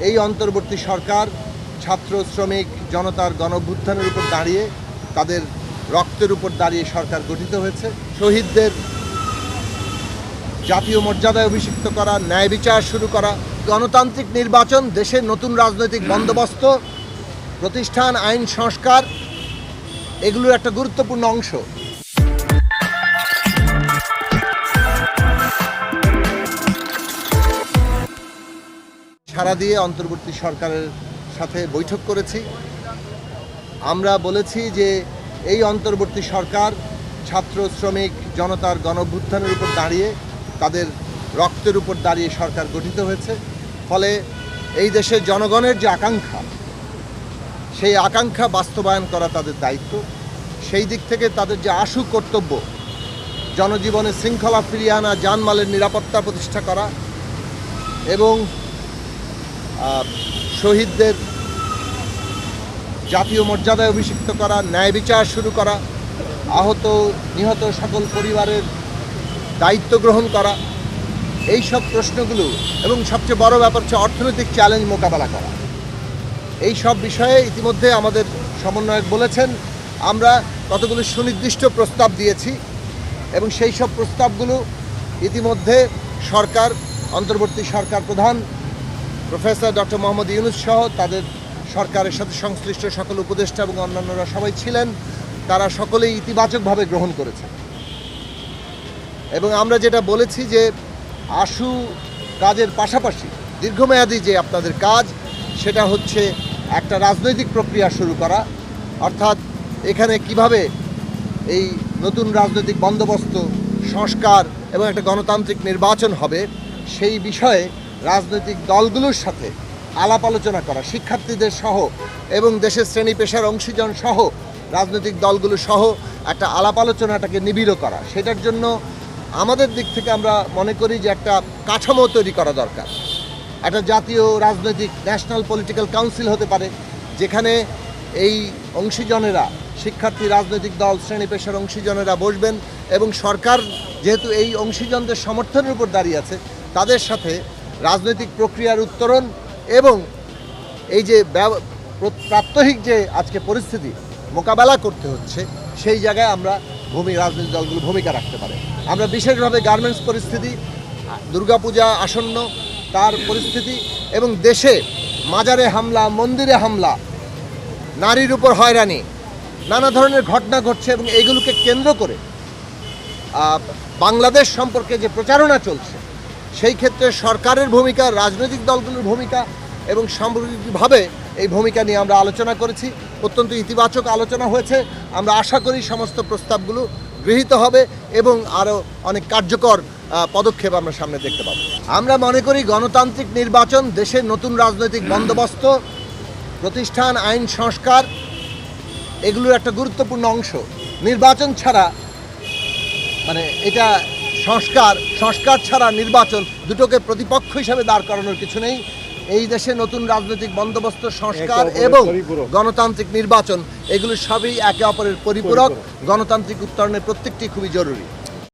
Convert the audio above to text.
এই অন্তর্বর্তী সরকার ছাত্র শ্রমিক জনতার গণঅভ্যুত্থানের উপর দাঁড়িয়ে তাদের রক্তের উপর দাঁড়িয়ে সরকার গঠিত হয়েছে। শহীদদের জাতীয় মর্যাদায় অভিষিক্ত করা, ন্যায় বিচার শুরু করা, গণতান্ত্রিক নির্বাচন, দেশের নতুন রাজনৈতিক বন্দোবস্ত, প্রতিষ্ঠান, আইন সংস্কার এগুলোর একটা গুরুত্বপূর্ণ অংশ। সারা দিয়ে অন্তর্বর্তী সরকারের সাথে বৈঠক করেছি। আমরা বলেছি যে এই অন্তর্বর্তী সরকার ছাত্র শ্রমিক জনতার গণঅভ্যুত্থানের উপর দাঁড়িয়ে তাদের রক্তের উপর দাঁড়িয়ে সরকার গঠিত হয়েছে। ফলে এই দেশের জনগণের যে আকাঙ্ক্ষা, সেই আকাঙ্ক্ষা বাস্তবায়ন করা তাদের দায়িত্ব। সেই দিক থেকে তাদের যে আশু কর্তব্য, জনজীবনে শৃঙ্খলা ফিরিয়ে আনা, জানমালের নিরাপত্তা প্রতিষ্ঠা করা এবং শহীদদের জাতীয় মর্যাদায় অভিষিক্ত করা, ন্যায় বিচার শুরু করা, আহত নিহত সকল পরিবারের দায়িত্ব গ্রহণ করা, এই সব প্রশ্নগুলো এবং সবচেয়ে বড় ব্যাপার হচ্ছে অর্থনৈতিক চ্যালেঞ্জ মোকাবেলা করা। এই সব বিষয়ে ইতিমধ্যে আমাদের সমন্বয়ক বলেছেন আমরা কতগুলো সুনির্দিষ্ট প্রস্তাব দিয়েছি এবং সেই সব প্রস্তাবগুলো ইতিমধ্যে সরকার, অন্তর্বর্তী সরকার প্রধান প্রফেসর ডক্টর মোহাম্মদ ইউনূস সহ তাদের সরকারের সাথে সংশ্লিষ্ট সকল উপদেষ্টা এবং অন্যান্যরা সবাই ছিলেন, তারা সকলেই ইতিবাচকভাবে গ্রহণ করেছে। এবং আমরা যেটা বলেছি যে আশু কাজের পাশাপাশি দীর্ঘমেয়াদী যে আপনাদের কাজ, সেটা হচ্ছে একটা রাজনৈতিক প্রক্রিয়া শুরু করা, অর্থাৎ এখানে কিভাবে এই নতুন রাজনৈতিক বন্দোবস্ত, সংস্কার এবং একটা গণতান্ত্রিক নির্বাচন হবে সেই বিষয়ে রাজনৈতিক দলগুলোর সাথে আলাপ আলোচনা করা, শিক্ষার্থীদের সহ এবং দেশের শ্রেণী পেশার অংশীজন সহ রাজনৈতিক দলগুলো সহ একটা আলাপ আলোচনাটাকে নিবিড় করা। সেটার জন্য আমাদের দিক থেকে আমরা মনে করি যে একটা কাঠামো তৈরি করা দরকার। একটা জাতীয় রাজনৈতিক ন্যাশনাল পলিটিক্যাল কাউন্সিল হতে পারে, যেখানে এই অংশীজনেরা, শিক্ষার্থী, রাজনৈতিক দল, শ্রেণী পেশার অংশীজনেরা বসবেন এবং সরকার যেহেতু এই অংশীজনদের সমর্থনের উপর দাঁড়িয়ে আছে, তাদের সাথে রাজনৈতিক প্রক্রিয়ার উত্তরণ এবং এই যে প্রাত্যহিক যে আজকে পরিস্থিতি মোকাবেলা করতে হচ্ছে, সেই জায়গায় আমরা রাজনৈতিক দলগুলো ভূমিকা রাখতে পারে। আমরা বিশেষভাবে গার্মেন্টস পরিস্থিতি, দুর্গাপূজা আসন্ন তার পরিস্থিতি এবং দেশে মাজারে হামলা, মন্দিরে হামলা, নারীর উপর হয়রানি, নানা ধরনের ঘটনা ঘটছে এবং এইগুলোকে কেন্দ্র করে বাংলাদেশ সম্পর্কে যে প্রচারণা চলছে, সেই ক্ষেত্রে সরকারের ভূমিকা, রাজনৈতিক দলগুলোর ভূমিকা এবং সামগ্রিকভাবে এই ভূমিকা নিয়ে আমরা আলোচনা করেছি। অত্যন্ত ইতিবাচক আলোচনা হয়েছে। আমরা আশা করি সমস্ত প্রস্তাবগুলো গৃহীত হবে এবং আরও অনেক কার্যকর পদক্ষেপ আমরা সামনে দেখতে পাবো। আমরা মনে করি গণতান্ত্রিক নির্বাচন, দেশের নতুন রাজনৈতিক বন্দোবস্ত, প্রতিষ্ঠান, আইন সংস্কার এগুলোর একটা গুরুত্বপূর্ণ অংশ। নির্বাচন ছাড়া এটা সংস্কার ছাড়া নির্বাচন, দুটোকে প্রতিপক্ষ হিসাবে দাঁড় করানোর কিছু নেই। এই দেশে নতুন রাজনৈতিক বন্দোবস্ত, সংস্কার এবং গণতান্ত্রিক নির্বাচন এগুলো সবই একে অপরের পরিপূরক। গণতান্ত্রিক উত্তরণের প্রত্যেকটি খুবই জরুরি।